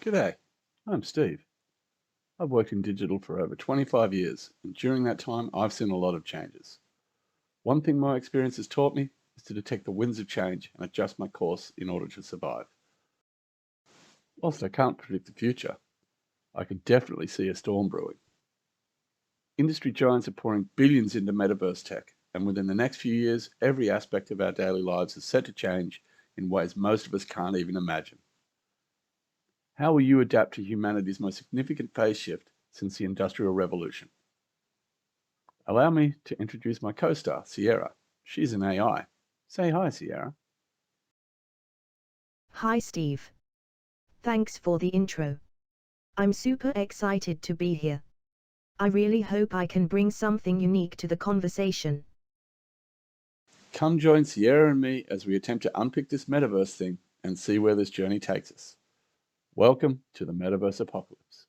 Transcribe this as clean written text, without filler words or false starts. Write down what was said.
G'day, I'm Steve. I've worked in digital for over 25 years, and during that time, I've seen a lot of changes. One thing my experience has taught me is to detect the winds of change and adjust my course in order to survive. Whilst I can't predict the future, I can definitely see a storm brewing. Industry giants are pouring billions into metaverse tech, and within the next few years, every aspect of our daily lives is set to change in ways most of us can't even imagine. How will you adapt to humanity's most significant phase shift since the Industrial Revolution? Allow me to introduce my co-star, Sierra. She's an AI. Say hi, Sierra. Hi Steve. Thanks for the intro. I'm super excited to be here. I really hope I can bring something unique to the conversation. Come join Sierra and me as we attempt to unpick this metaverse thing and see where this journey takes us. Welcome to the Metaverse Apocalypse.